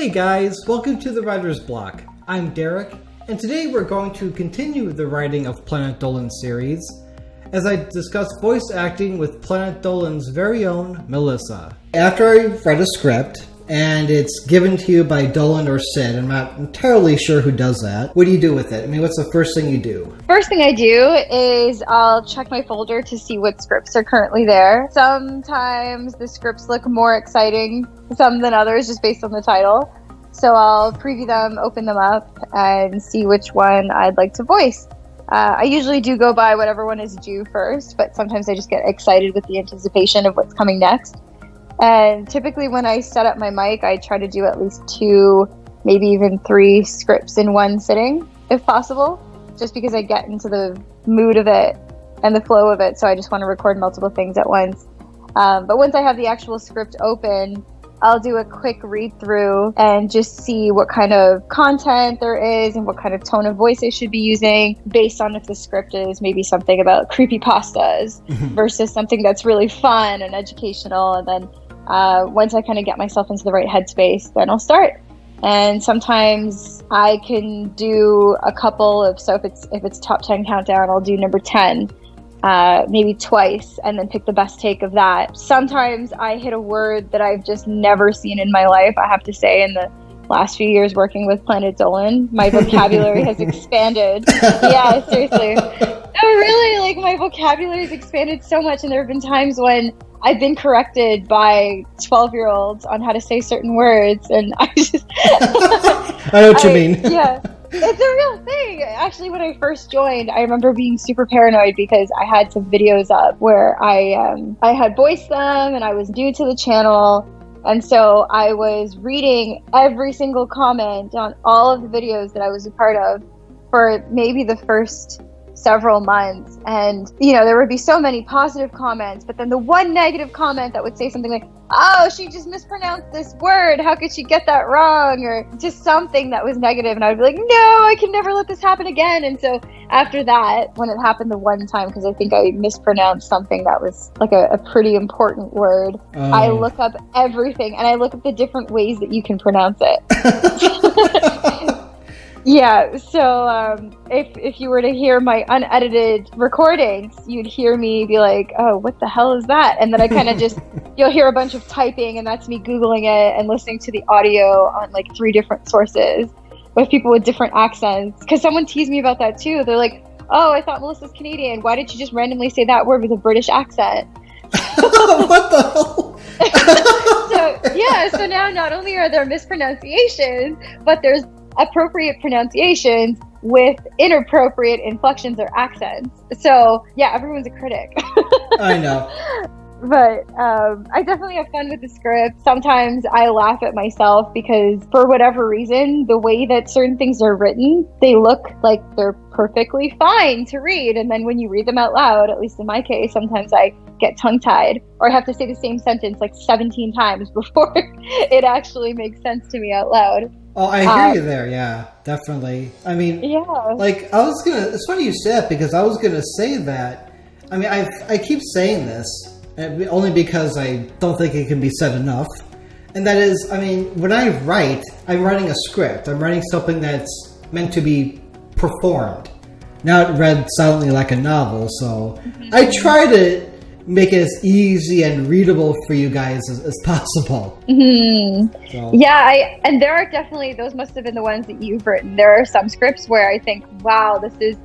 Hey guys, welcome to the Writer's Block. I'm Derek, and today we're going to continue the writing of Planet Dolan series as I discuss voice acting with Planet Dolan's very own Melissa. After I read a script, and it's given to you by Dolan or Sid, I'm not entirely sure who does that. What do you do with it? I mean, what's the first thing you do? First thing I do is I'll check my folder to see what scripts are currently there. Sometimes the scripts look more exciting, some than others, just based on the title. So I'll preview them, open them up, and see which one I'd like to voice. I usually do go by whatever one is due first, but sometimes I just get excited with the anticipation of what's coming next. And typically when I set up my mic, I try to do at least 2, maybe even 3 scripts in one sitting, if possible, just because I get into the mood of it and the flow of it. So I just want to record multiple things at once. But once I have the actual script open, I'll do a quick read through and just see what kind of content there is and what kind of tone of voice I should be using based on if the script is maybe something about creepypastas versus something that's really fun and educational. And then once I kind of get myself into the right headspace, then I'll start. And sometimes I can do a couple of, so if it's top 10 countdown, I'll do number 10. Maybe twice, and then pick the best take of that. Sometimes I hit a word that I've just never seen in my life. I have to say, in the last few years working with Planet Dolan, my vocabulary has expanded. Yeah, seriously. No, really, like my vocabulary has expanded so much, and there have been times when I've been corrected by 12-year-olds on how to say certain words, and I just... I know what you mean. Yeah. It's a real thing. Actually, when I first joined, I remember being super paranoid because I had some videos up where I had voiced them and I was new to the channel. And so I was reading every single comment on all of the videos that I was a part of for maybe the first several months. And, you know, there would be so many positive comments, but then the one negative comment that would say something like, oh, she just mispronounced this word. How could she get that wrong? Or just something that was negative. And I would be like, no, I can never let this happen again. And so after that, when it happened the one time, because I think I mispronounced something that was like a pretty important word, I look up everything and I look up the different ways that you can pronounce it. Yeah, so if you were to hear my unedited recordings, you'd hear me be like, oh, what the hell is that? And then I kind of just, you'll hear a bunch of typing, and that's me Googling it and listening to the audio on like 3 different sources with people with different accents. Because someone teased me about that too. They're like, oh, I thought Melissa's Canadian. Why did you just randomly say that word with a British accent? What the hell? So now not only are there mispronunciations, but there's appropriate pronunciations with inappropriate inflections or accents. So yeah, everyone's a critic. I know. But I definitely have fun with the script. Sometimes I laugh at myself because for whatever reason, the way that certain things are written, they look like they're perfectly fine to read. And then when you read them out loud, at least in my case, sometimes I get tongue-tied or I have to say the same sentence like 17 times before it actually makes sense to me out loud. Oh, I hear you there. Yeah, definitely. I mean, yeah. Like, it's funny you said that because I was going to say that. I mean, I keep saying this only because I don't think it can be said enough. And that is, I mean, when I write, I'm writing a script. I'm writing something that's meant to be performed, not read silently like a novel. So I try to make it as easy and readable for you guys as possible. So. Yeah, and there are definitely, those must have been the ones that you've written. There are some scripts where I think, wow, this is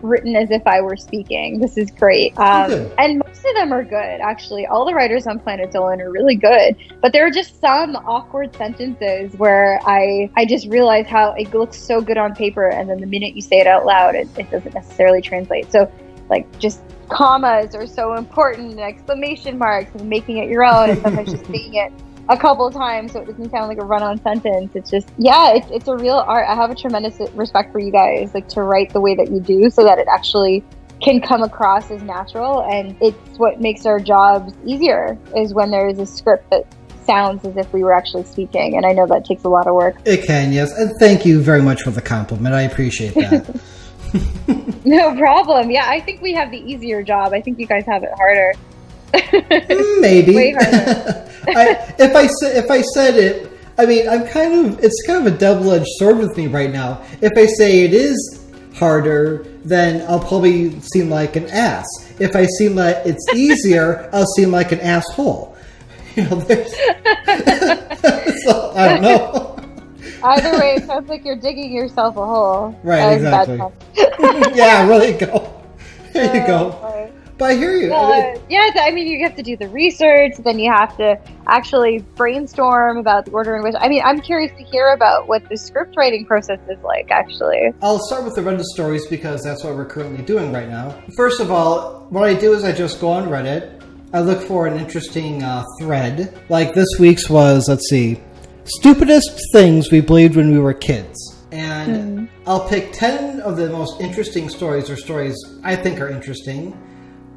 written as if I were speaking. This is great. And most of them are good, actually. All the writers on Planet Dolan are really good. But there are just some awkward sentences where I just realize how it looks so good on paper, and then the minute you say it out loud, it doesn't necessarily translate. So, like, just commas are so important, and exclamation marks, and making it your own, and sometimes just saying it a couple of times so it doesn't sound like a run-on sentence. It's just, yeah, it's a real art. I have a tremendous respect for you guys, like, to write the way that you do so that it actually can come across as natural. And it's what makes our jobs easier, is when there is a script that sounds as if we were actually speaking. And I know that takes a lot of work. It can, yes. And thank you very much for the compliment. I appreciate that. No problem. Yeah, I think we have the easier job. I think you guys have it harder. Maybe. Way harder. If I said it, I mean, it's kind of a double-edged sword with me right now. If I say it is harder, then I'll probably seem like an ass. If I seem like it's easier, I'll seem like an asshole. You know, there's... so, I don't know. Either way, it sounds like you're digging yourself a hole. Right, exactly. Yeah, there you go. There you go. Right. But I hear you. Yeah, I mean, you have to do the research, then you have to actually brainstorm about the order in which... I mean, I'm curious to hear about what the script writing process is like, actually. I'll start with the Reddit stories because that's what we're currently doing right now. First of all, what I do is I just go on Reddit. I look for an interesting thread. Like this week's was, let's see, stupidest things we believed when we were kids. And I'll pick 10 of the most interesting stories, or stories I think are interesting,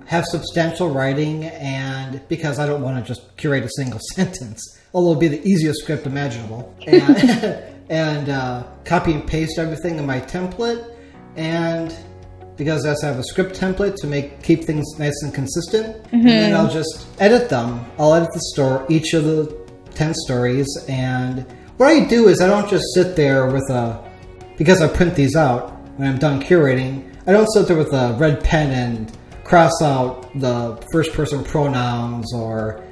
have substantial writing, and because I don't want to just curate a single sentence, although it'll be the easiest script imaginable, and copy and paste everything in my template, and because I have a script template to keep things nice and consistent, and then I'll just edit them. I'll edit each of the 10 stories, and what I do is I don't just sit there because I print these out when I'm done curating, I don't sit there with a red pen and cross out the first person pronouns or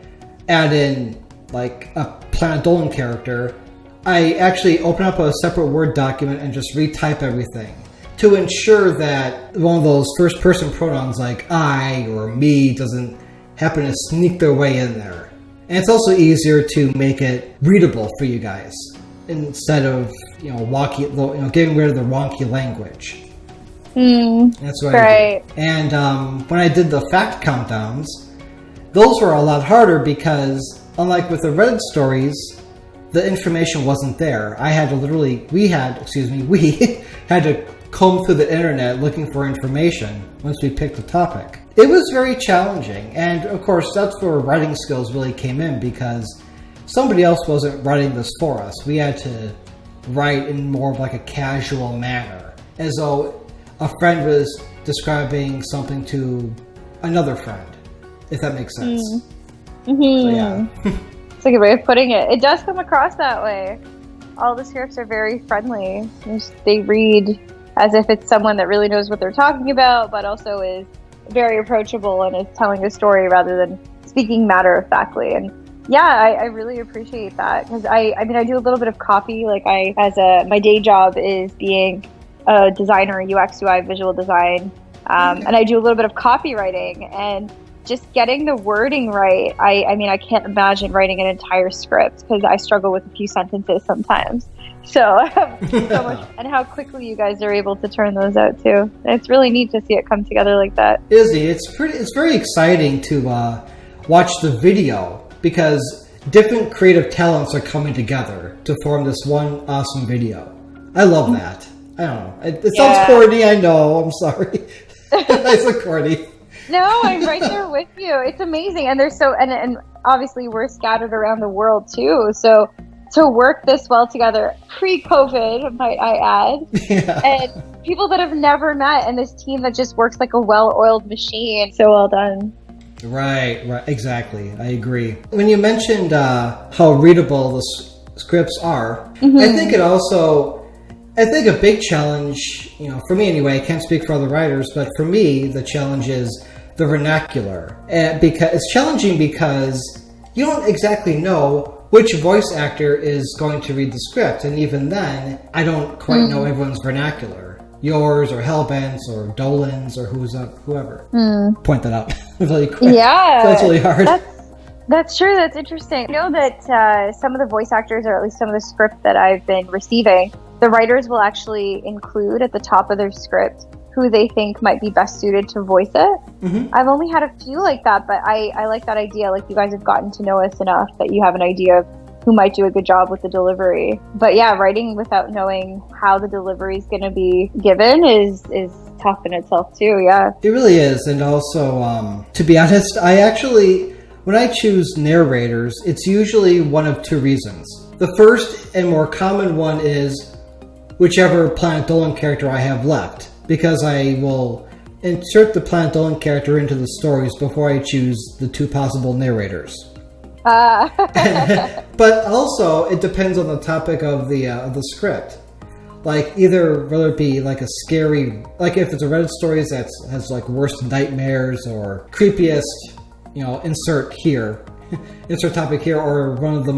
add in like a Planet Dolan character. I actually open up a separate Word document and just retype everything to ensure that one of those first person pronouns like I or me doesn't happen to sneak their way in there. And it's also easier to make it readable for you guys instead of getting rid of the wonky language. That's what I did. And when I did the fact countdowns, those were a lot harder because, unlike with the Reddit stories, the information wasn't there. We had to comb through the internet looking for information once we picked a topic. It was very challenging, and of course that's where writing skills really came in because somebody else wasn't writing this for us. We had to write in more of like a casual manner, as though a friend was describing something to another friend, if that makes sense. So, yeah. It's a good way of putting it. It does come across that way. All the scripts are very friendly. They read as if it's someone that really knows what they're talking about, but also is very approachable and is telling a story rather than speaking matter-of-factly. And yeah, I really appreciate that because I do a little bit of copy. Like my day job is being a designer, UX, UI, visual design, and I do a little bit of copywriting, and just getting the wording right. I can't imagine writing an entire script because I struggle with a few sentences sometimes. So much, and how quickly you guys are able to turn those out too. It's really neat to see it come together like that. Izzy, it's very exciting to watch the video because different creative talents are coming together to form this one awesome video. I love that. I don't know. It sounds corny, I know. I'm sorry. I said corny. No, I'm right there with you. It's amazing. And there's and obviously we're scattered around the world too. So to work this well together pre-COVID, might I add, and people that have never met and this team that just works like a well-oiled machine. So well done. Right, exactly. I agree. When you mentioned how readable the scripts are, I think a big challenge, for me anyway, I can't speak for other writers, but for me, the challenge is the vernacular. Because it's challenging because you don't exactly know which voice actor is going to read the script, and even then, I don't quite know everyone's vernacular. Yours, or Hellbent's, or Dolan's, or whoever. Point that out really quick. Yeah. So that's really hard. That's true. That's interesting. I know that some of the voice actors, or at least some of the script that I've been receiving, the writers will actually include at the top of their script who they think might be best suited to voice it. I've only had a few like that, but I like that idea. Like, you guys have gotten to know us enough that you have an idea of who might do a good job with the delivery. But yeah, writing without knowing how the delivery is going to be given is tough in itself too. Yeah, it really is. And also, to be honest, when I choose narrators, it's usually one of two reasons. The first and more common one is whichever Planet Dolan character I have left, because I will insert the Planet Dolan character into the stories before I choose the two possible narrators. But also, it depends on the topic of the script. Like, either whether it be like a scary, like if it's a Reddit stories that has like worst nightmares or creepiest, insert here, insert topic here, or one of the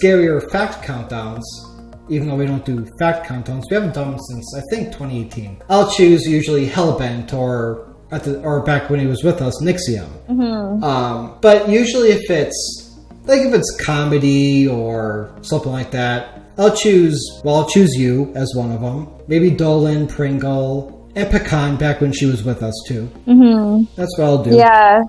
scarier fact countdowns. Even though we don't do fact countdowns, we haven't done them since I think 2018. I'll choose usually Hellbent or back when he was with us, Nixium. Mm-hmm. But usually if it's comedy or something like that, I'll choose you as one of them. Maybe Dolan, Pringle, and Pecan back when she was with us too. Mm-hmm. That's what I'll do. Yeah.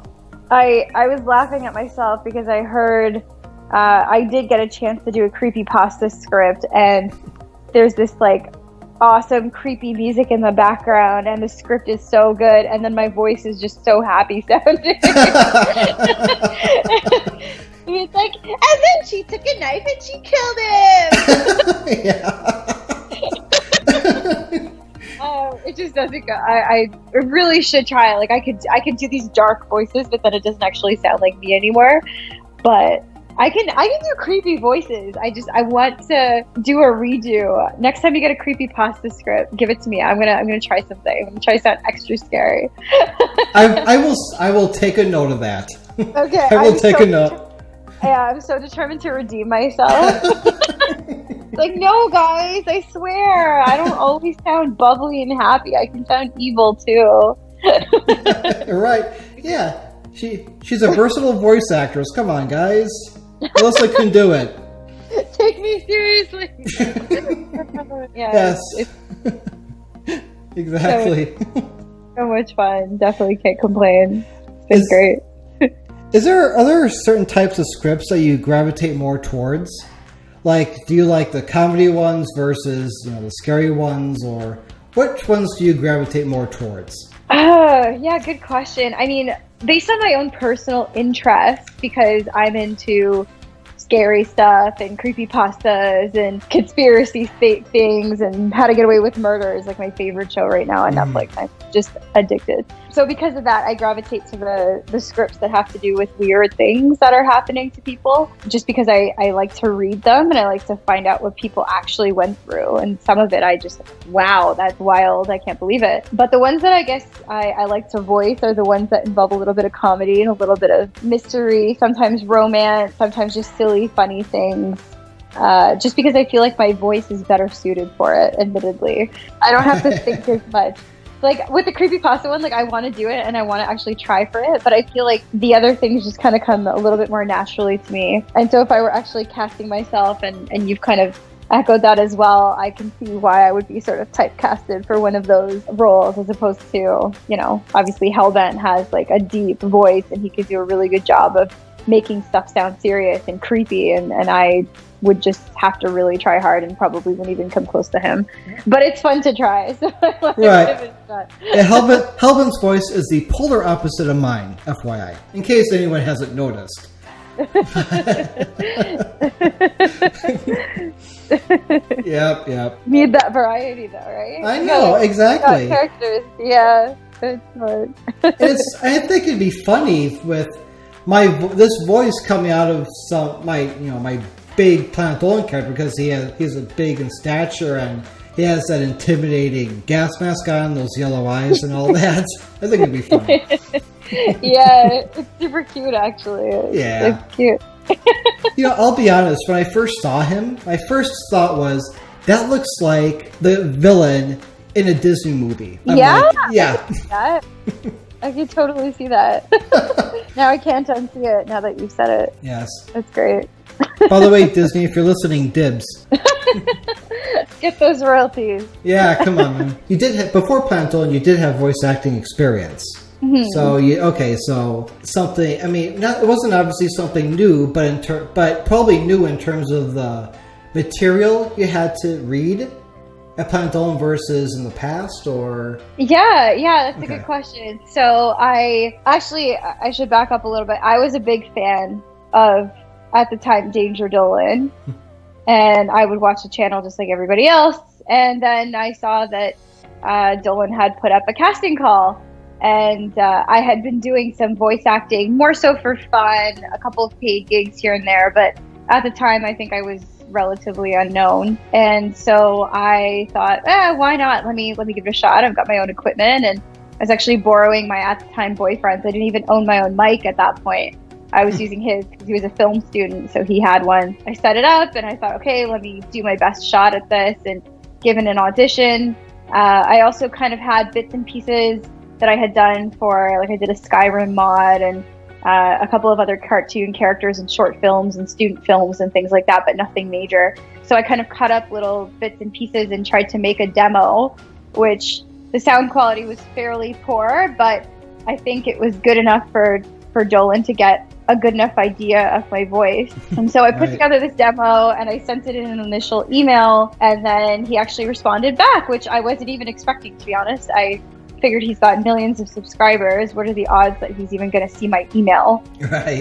I was laughing at myself because I heard I did get a chance to do a creepypasta script, and there's this like awesome creepy music in the background, and the script is so good, and then my voice is just so happy sounding. It's like, and then she took a knife and she killed him. It just doesn't go. I really should try it. Like I could do these dark voices, but then it doesn't actually sound like me anymore. But I can do creepy voices. I want to do a redo. Next time you get a creepypasta script, give it to me. I'm gonna try something. I'm gonna try to sound extra scary. I will take a note of that. Okay. I will take a note. Yeah, I'm so determined to redeem myself. Like, no, guys, I swear, I don't always sound bubbly and happy. I can sound evil too. Right? Yeah. She's a versatile voice actress. Come on, guys. Melissa can do it. Take me seriously. Yes. Exactly. So much fun. Definitely can't complain. It's been great. Are there certain types of scripts that you gravitate more towards? Like, do you like the comedy ones versus, the scary ones, or which ones do you gravitate more towards? Yeah, good question. I mean, based on my own personal interest, because I'm into scary stuff and creepypastas and conspiracy things and How to Get Away with Murder is like my favorite show right now on Netflix. I'm just addicted. So because of that, I gravitate to the scripts that have to do with weird things that are happening to people, just because I like to read them and I like to find out what people actually went through. And some of it I just, wow, that's wild. I can't believe it. But the ones that I guess I like to voice are the ones that involve a little bit of comedy and a little bit of mystery, sometimes romance, sometimes just silly, funny things. Just because I feel like my voice is better suited for it, admittedly. I don't have to think as much. Like, with the creepypasta one, like, I want to do it and I want to actually try for it, but I feel like the other things just kind of come a little bit more naturally to me. And so if I were actually casting myself, and you've kind of echoed that as well, I can see why I would be sort of typecasted for one of those roles, as opposed to, obviously Hellbent has, like, a deep voice and he could do a really good job of making stuff sound serious and creepy, and I would just have to really try hard and probably wouldn't even come close to him. But it's fun to try. So right. Yeah, Hellbent's voice is the polar opposite of mine, FYI, in case anyone hasn't noticed. Yep. Need that variety though, right? I know, exactly. Characters, yeah. It's fun. I think it'd be funny with this voice coming out of my big Planet Dolan character, because he's a big in stature and he has that intimidating gas mask on, those yellow eyes and all that. I think it'd be funny. Yeah, it's super cute actually. Yeah. It's cute. I'll be honest, when I first saw him, my first thought was, that looks like the villain in a Disney movie. Yeah? Yeah. I can totally see that. Now I can't unsee it now that you've said it. Yes. That's great. By the way, Disney, if you're listening, dibs. Get those royalties. Yeah, come on, man. You did before Planet Dolan, you did have voice acting experience. Mm-hmm. So something. I mean, it wasn't obviously something new, but probably new in terms of the material you had to read at Planet Dolan versus in the past, or? Yeah, that's a good question. So I should back up a little bit. I was a big fan of, at the time, Danger Dolan, and I would watch the channel just like everybody else. And then I saw that Dolan had put up a casting call And I had been doing some voice acting, more so for fun, a couple of paid gigs here and there. But at the time, I think I was relatively unknown. And so I thought, why not? Let me give it a shot. I've got my own equipment. And I was actually borrowing my at the time boyfriend's. I didn't even own my own mic at that point. I was using his because he was a film student, so he had one. I set it up and I thought, okay, let me do my best shot at this and given an audition. I also kind of had bits and pieces that I had done for, like I did a Skyrim mod and a couple of other cartoon characters and short films and student films and things like that, but nothing major. So I kind of cut up little bits and pieces and tried to make a demo, which the sound quality was fairly poor, but I think it was good enough for Dolan to get a good enough idea of my voice. And so I put together this demo and I sent it in an initial email, and then he actually responded back, which I wasn't even expecting, to be honest. I figured he's got millions of subscribers. What are the odds that he's even going to see my email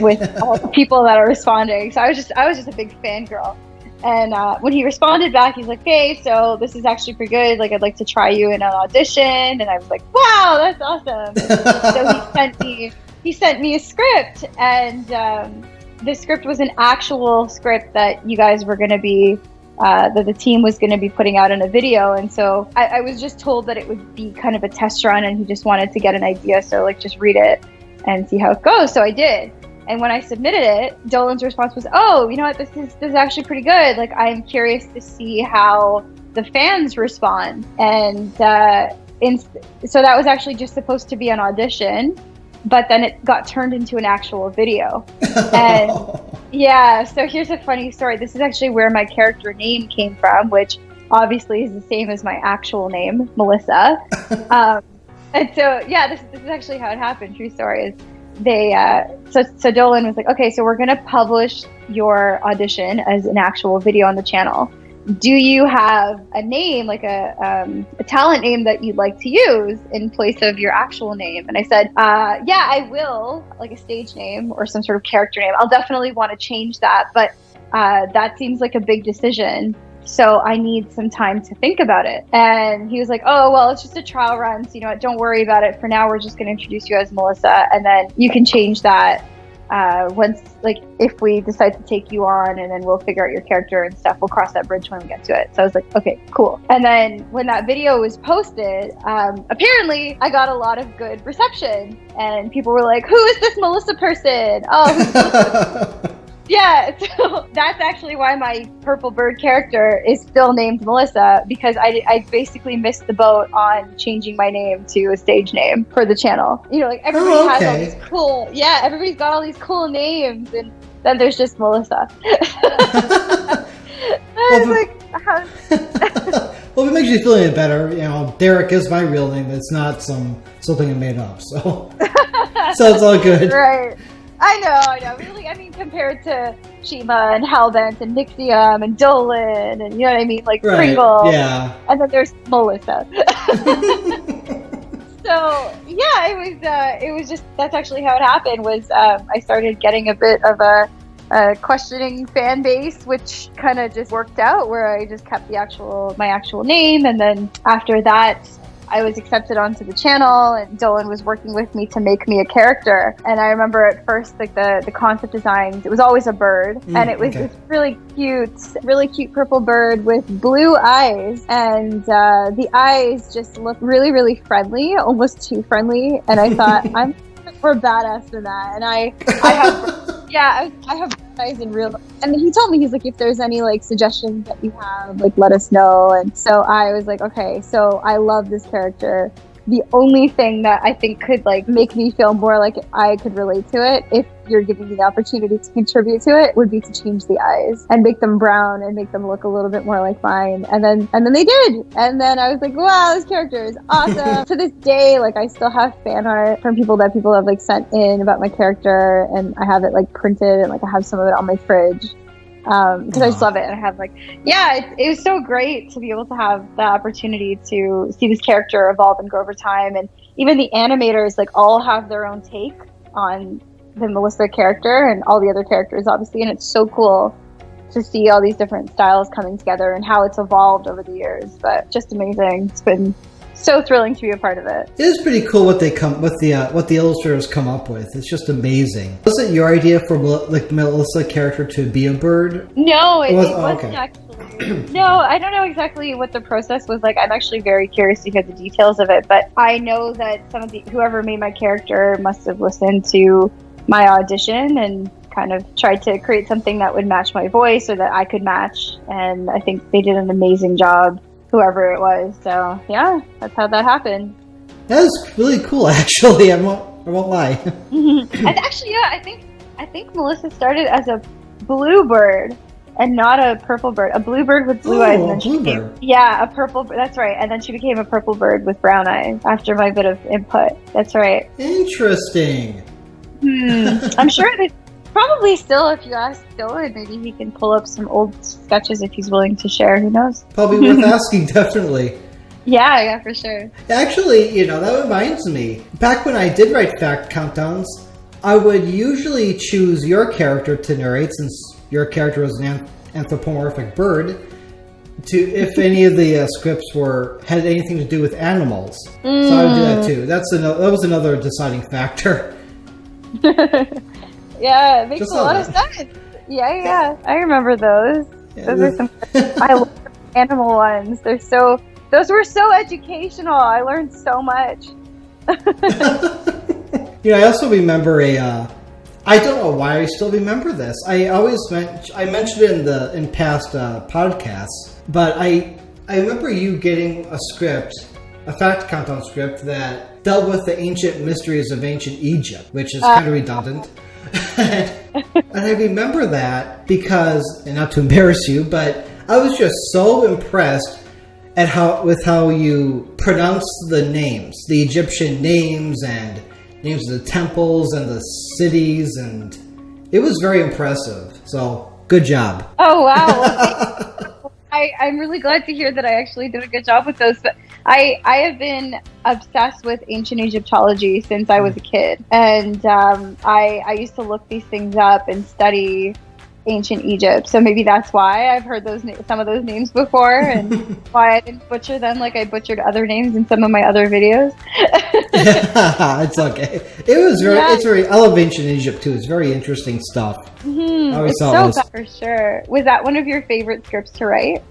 with all the people that are responding? So I was just a big fangirl. And when he responded back, he's like, "Hey, so this is actually pretty good. Like, I'd like to try you in an audition." And I was like, "Wow, that's awesome!" So he sent me a script, and the script was an actual script that you guys were going to be, that the team was going to be putting out in a video. And so I was just told that it would be kind of a test run, and he just wanted to get an idea. So like, just read it and see how it goes. So I did. And when I submitted it, Dolan's response was, "Oh, you know what? This is actually pretty good. Like, I'm curious to see how the fans respond." And so that was actually just supposed to be an audition. But then it got turned into an actual video. And yeah, so here's a funny story. This is actually where my character name came from, which obviously is the same as my actual name, Melissa. And so, yeah, this is actually how it happened. True story is so Dolan was like, "Okay, so we're going to publish your audition as an actual video on the channel. Do you have a name, like a talent name that you'd like to use in place of your actual name?" And I said, "Yeah, I will, like a stage name or some sort of character name. I'll definitely want to change that, but that seems like a big decision. So I need some time to think about it." And he was like, "Oh, well, it's just a trial run. So, you know what, don't worry about it. For now, we're just going to introduce you as Melissa. And then you can change that once, like, if we decide to take you on, and then we'll figure out your character and stuff. We'll cross that bridge when we get to it." So I was like, okay, cool. And then when that video was posted, apparently I got a lot of good reception, and people were like, "Who is this Melissa person? Oh, who's Melissa?" Yeah, so that's actually why my purple bird character is still named Melissa, because I basically missed the boat on changing my name to a stage name for the channel. You know, like everybody has all these cool, everybody's got all these cool names, and then there's just Melissa. Well, if it makes you feel any better, you know, Derek is my real name. It's not something I made up, so it's all good. Right. I know. Really, I mean, compared to Shima and Hellbent and Nixium and Dolan and, you know what I mean, like Pringle. Yeah. And then there's Melissa. So yeah, it was just, that's actually how it happened. Was I started getting a bit of a questioning fan base, which kind of just worked out, where I just kept my actual name, and then after that, I was accepted onto the channel, and Dolan was working with me to make me a character. And I remember at first, like the concept designs, it was always a bird, and it was this really cute purple bird with blue eyes, and the eyes just looked really, really friendly, almost too friendly. And I thought, I'm more badass than that. And I have eyes in real life. And he told me, he's like, if there's any like suggestions that you have, like, let us know. And so I was like, okay, so I love this character. The only thing that I think could like make me feel more like I could relate to it, if you're giving me the opportunity to contribute to it, would be to change the eyes and make them brown and make them look a little bit more like mine. And then they did. And then I was like, wow, this character is awesome. To this day, like, I still have fan art from people have like sent in about my character, and I have it like printed, and like I have some of it on my fridge. Because I just love it, and I have like, it was so great to be able to have the opportunity to see this character evolve and grow over time, and even the animators like all have their own take on the Melissa character and all the other characters, obviously, and it's so cool to see all these different styles coming together and how it's evolved over the years. But just amazing. It's been so thrilling to be a part of it. It is pretty cool what the illustrators come up with. It's just amazing. Was it your idea for Melissa character to be a bird? No, it wasn't actually. No, I don't know exactly what the process was like. I'm actually very curious to hear the details of it, but I know that whoever made my character must have listened to my audition and kind of tried to create something that would match my voice or that I could match, and I think they did an amazing job, whoever it was. So yeah, that's how that happened. That was really cool, actually. I won't lie. And actually, yeah, I think Melissa started as a blue bird and not a purple bird. A blue bird with blue eyes. And then she became, a purple bird. That's right. And then she became a purple bird with brown eyes after my bit of input. That's right. Interesting. I'm sure that probably still, if you ask Dylan, maybe he can pull up some old sketches if he's willing to share. Who knows? Probably worth asking, definitely. Yeah, for sure. Actually, that reminds me. Back when I did write fact countdowns, I would usually choose your character to narrate, since your character was an anthropomorphic bird, if any of the scripts had anything to do with animals. So I would do that too. That was another deciding factor. Yeah, it makes a lot of sense. Yeah. I remember those. Those are some. I love animal ones. Those were so educational. I learned so much. I also remember I don't know why I still remember this. I mentioned it in past podcasts, but I remember you getting a fact countdown script that dealt with the ancient mysteries of ancient Egypt, which is kind of redundant. And I remember that because, and not to embarrass you, but I was just so impressed with how you pronounce the names, the Egyptian names and names of the temples and the cities, and it was very impressive. So, good job. Oh, wow. I'm really glad to hear that I actually did a good job with those. But I have been obsessed with ancient Egyptology since I was a kid. And I used to look these things up and study ancient Egypt. So maybe that's why I've heard some of those names before, and why I didn't butcher them like I butchered other names in some of my other videos. It's okay. It's very, I love ancient Egypt too. It's very interesting stuff. It's so bad for sure. Was that one of your favorite scripts to write?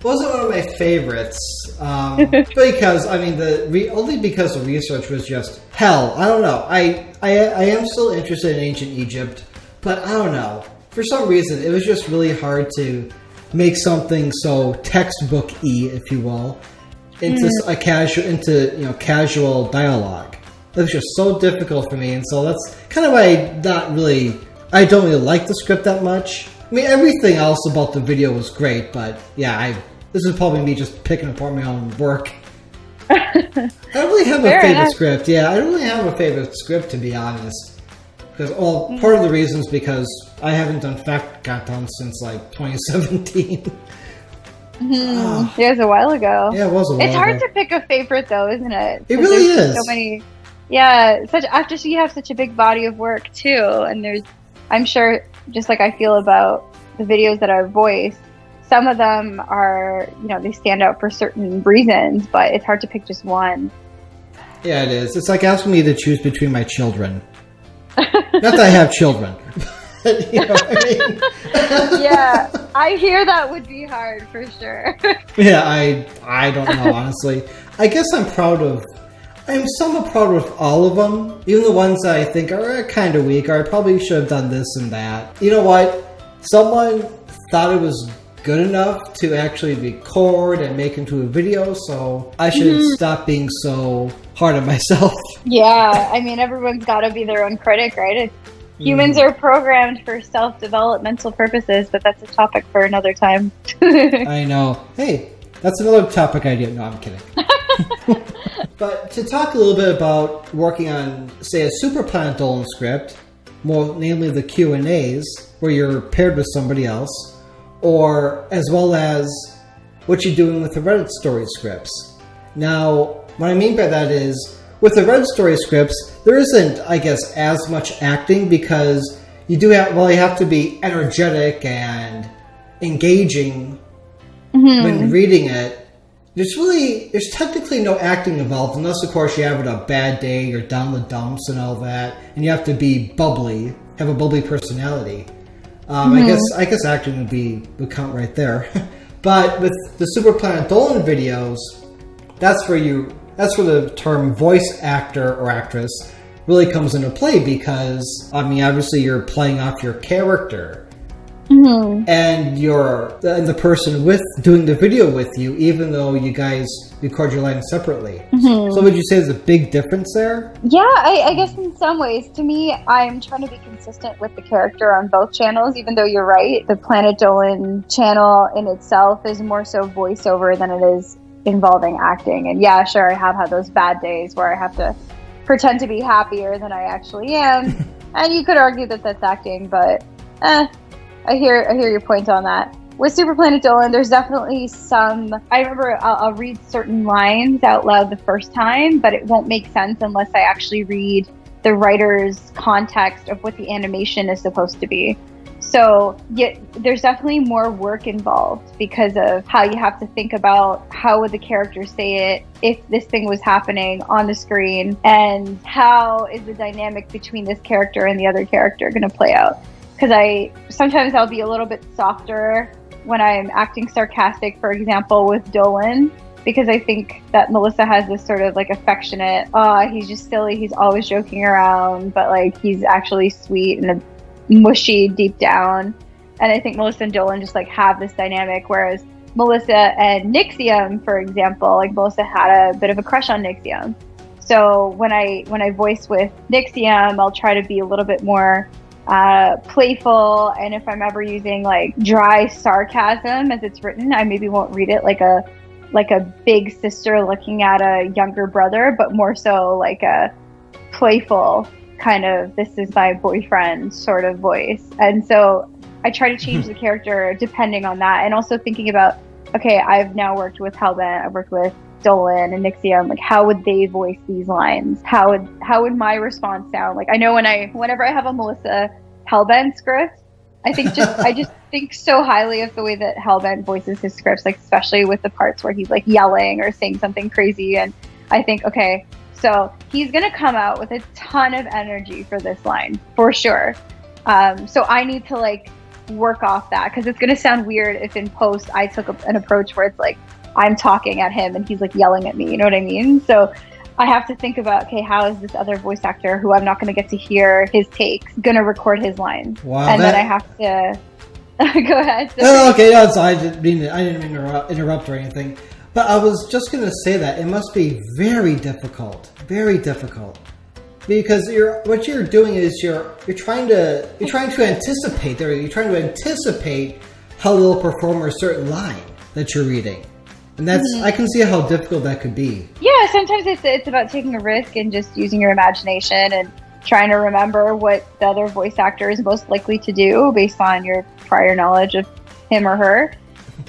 Wasn't one of my favorites, because only because the research was just hell. I don't know. I am still interested in ancient Egypt. But I don't know. For some reason, it was just really hard to make something so textbook-y, if you will, into casual dialogue. It was just so difficult for me, and so that's kind of why I don't really like the script that much. I mean, everything else about the video was great, but yeah, this is probably me just picking apart my own work. I don't really have a favorite script. Yeah, I don't really have a favorite script, to be honest. Because, part of the reason is because I haven't done fact countdowns since, 2017. It was a while ago. Yeah, it was a while ago. It's hard to pick a favorite, though, isn't it? It really is. So many. Yeah, after you have such a big body of work, too, and I'm sure, just like I feel about the videos that I've voiced, some of them are, they stand out for certain reasons, but it's hard to pick just one. Yeah, it is. It's like asking me to choose between my children. Not that I have children. But, you know what I mean? Yeah, I hear that would be hard for sure. Yeah, I don't know, honestly. I guess I'm somewhat proud of all of them. Even the ones that I think are kind of weak, or I probably should have done this and that. You know what? Someone thought it was good enough to actually record and make into a video, so I should stop being so hard on myself. Yeah, everyone's got to be their own critic, right? Humans are programmed for self-developmental purposes, but that's a topic for another time. I know. Hey, that's another topic idea. No, I'm kidding. But to talk a little bit about working on, say, a Super Planet Dolan script, more namely the Q&As, where you're paired with somebody else, or as well as what you're doing with the Reddit story scripts. Now, what I mean by that is, with the Reddit story scripts, there isn't, I guess, as much acting, because you have to be energetic and engaging when reading it. there's technically no acting involved, unless of course you're having a bad day, you're down the dumps and all that, and you have to be bubbly, have a bubbly personality. I guess acting would count right there. But with the Super Planet Dolan videos, that's where the term voice actor or actress really comes into play, because obviously you're playing off your character. Mm-hmm. And the person doing the video with you, even though you guys record your lines separately. Mm-hmm. So would you say there's a big difference there? Yeah, I guess in some ways. To me, I'm trying to be consistent with the character on both channels, even though you're right. The Planet Dolan channel in itself is more so voiceover than it is involving acting. And yeah, sure, I have had those bad days where I have to pretend to be happier than I actually am. And you could argue that that's acting, but I hear your point on that. With Super Planet Dolan, there's definitely some... I remember I'll read certain lines out loud the first time, but it won't make sense unless I actually read the writer's context of what the animation is supposed to be. So yeah, there's definitely more work involved because of how you have to think about how would the character say it if this thing was happening on the screen, and how is the dynamic between this character and the other character going to play out. Because sometimes I'll be a little bit softer when I'm acting sarcastic, for example, with Dolan, because I think that Melissa has this sort of like affectionate, he's just silly, he's always joking around, but like he's actually sweet and mushy deep down. And I think Melissa and Dolan just like have this dynamic, whereas Melissa and Nixium, for example, like Melissa had a bit of a crush on Nixium. So when I voice with Nixium, I'll try to be a little bit more playful, and if I'm ever using like dry sarcasm as it's written, I maybe won't read it like a big sister looking at a younger brother, but more so like a playful kind of, this is my boyfriend sort of voice. And so I try to change the character depending on that, and also thinking about, okay, I've now worked with Hellbent, I've worked with Dolan and Nixium, like how would they voice these lines? How would my response sound? Like I know whenever I have a Melissa Hellbent script, I just think so highly of the way that Hellbent voices his scripts, like especially with the parts where he's like yelling or saying something crazy, and I think, okay, so he's gonna come out with a ton of energy for this line for sure. So I need to like work off that, because it's gonna sound weird if in post I took an approach where it's like I'm talking at him and he's like yelling at me, you know what I mean? So I have to think about, okay, how is this other voice actor who I'm not going to get to hear his takes going to record his lines? Wow, and then I have to go ahead. Oh, okay, no, so I didn't mean to interrupt or anything, but I was just going to say that it must be very difficult, because what you're doing is you're trying to anticipate. You're trying to anticipate how they'll perform a certain line that you're reading. And that's, I can see how difficult that could be. Yeah, sometimes it's about taking a risk and just using your imagination and trying to remember what the other voice actor is most likely to do based on your prior knowledge of him or her.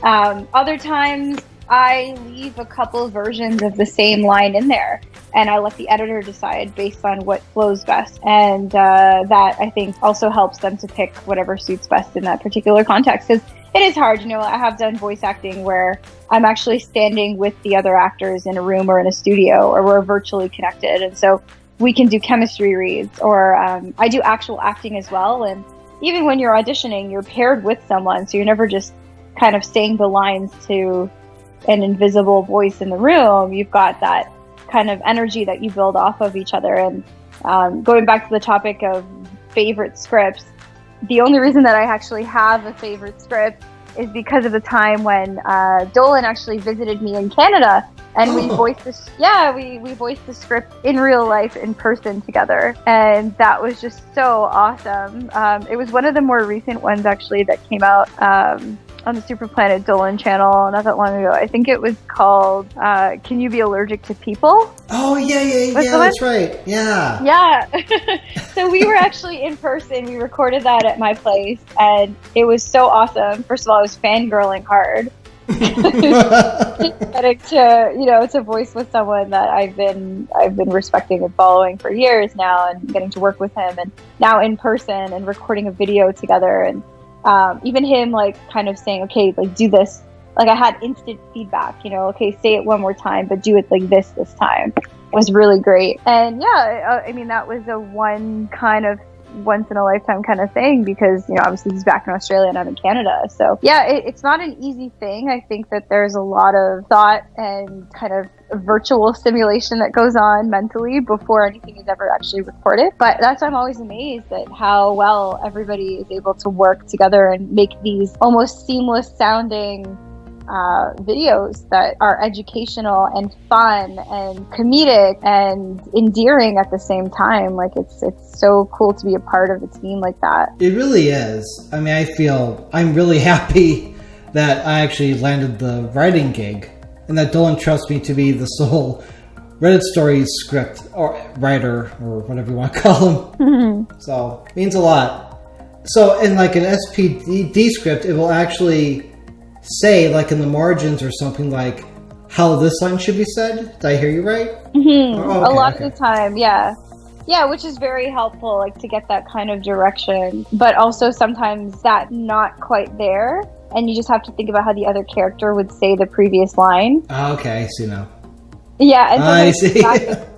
Other times, I leave a couple versions of the same line in there, and I let the editor decide based on what flows best. And that, I think, also helps them to pick whatever suits best in that particular context. Because it is hard, I have done voice acting where I'm actually standing with the other actors in a room or in a studio, or we're virtually connected. And so we can do chemistry reads, or I do actual acting as well. And even when you're auditioning, you're paired with someone. So you're never just kind of saying the lines to an invisible voice in the room. You've got that kind of energy that you build off of each other. And going back to the topic of favorite scripts, the only reason that I actually have a favorite script is because of the time when Dolan actually visited me in Canada, and we voiced this. Yeah, we voiced the script in real life in person together, and that was just so awesome. It was one of the more recent ones actually that came out on the Super Planet Dolan channel not that long ago. I think it was called Can You Be Allergic to People? Oh, yeah, that's right. Yeah. Yeah. So we were actually in person. We recorded that at my place, and it was so awesome. First of all, I was fangirling hard. Getting to voice with someone that I've been respecting and following for years now, and getting to work with him, and now in person and recording a video together, and even him like kind of saying, okay, like do this like I had instant feedback, okay, say it one more time, but do it like this time. It was really great. And yeah, I mean, that was a one kind of once in a lifetime kind of thing, because obviously he's back in Australia and I'm in Canada, so yeah, it's not an easy thing. I think that there's a lot of thought and kind of virtual simulation that goes on mentally before anything is ever actually recorded, but that's why I'm always amazed at how well everybody is able to work together and make these almost seamless sounding videos that are educational and fun and comedic and endearing at the same time. Like it's so cool to be a part of a team like that. It really is. I mean, I feel I'm really happy that I actually landed the writing gig and that Dolan trusts me to be the sole Reddit Stories script or writer or whatever you want to call him. So it means a lot. So in like an SPD script, it will actually say, like in the margins or something, like how this line should be said. Did I hear you right? Mm-hmm. Oh, okay, a lot of the time, yeah, which is very helpful, like to get that kind of direction. But also sometimes that not quite there, and you just have to think about how the other character would say the previous line. Okay, I see now. Yeah, and I see.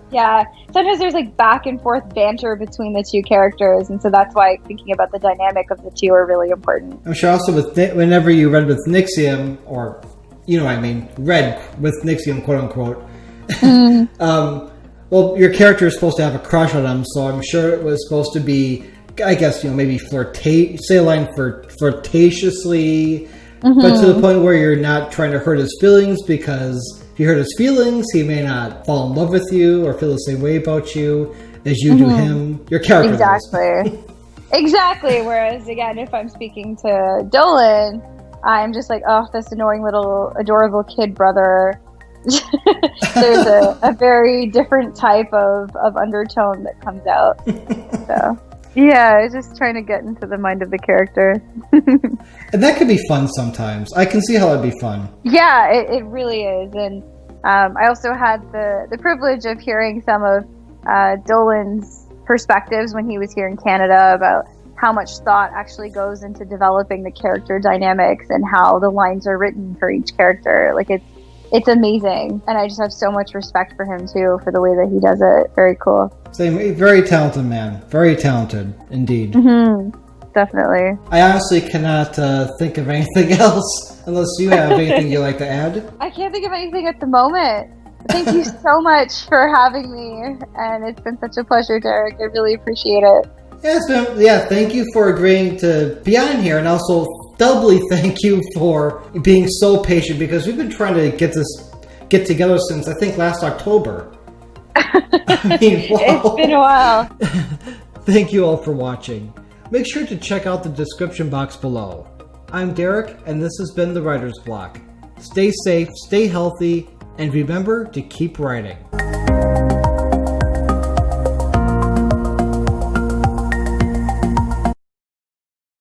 Yeah, sometimes there's like back and forth banter between the two characters, and so that's why thinking about the dynamic of the two are really important. I'm sure also with whenever you read with Nixium, or read with Nixium, quote unquote. Well, your character is supposed to have a crush on him, so I'm sure it was supposed to be, I guess, maybe say a line flirtatiously, but to the point where you're not trying to hurt his feelings, because if you hurt his feelings, he may not fall in love with you or feel the same way about you as you do him. Your character exactly. Exactly. Whereas, again, if I'm speaking to Dolan, I'm just like, oh, this annoying little adorable kid brother. There's a very different type of undertone that comes out. So, yeah, just trying to get into the mind of the character. And that could be fun sometimes. I can see how that'd be fun. Yeah, it really is. And I also had the privilege of hearing some of Dolan's perspectives when he was here in Canada about how much thought actually goes into developing the character dynamics and how the lines are written for each character. Like it's amazing, and I just have so much respect for him too, for the way that he does it. Very cool. Same, very talented man. Very talented indeed. Definitely. I honestly cannot think of anything else unless you have anything you'd like to add. I can't think of anything at the moment. Thank you so much for having me, and it's been such a pleasure, Derek. I really appreciate it. Thank you for agreeing to be on here, and also doubly thank you for being so patient, because we've been trying to get together since I think last October. I mean, wow. It's been a while. Thank you all for watching. Make sure to check out the description box below. I'm Derek, and this has been The Writer's Block. Stay safe, stay healthy, and remember to keep writing.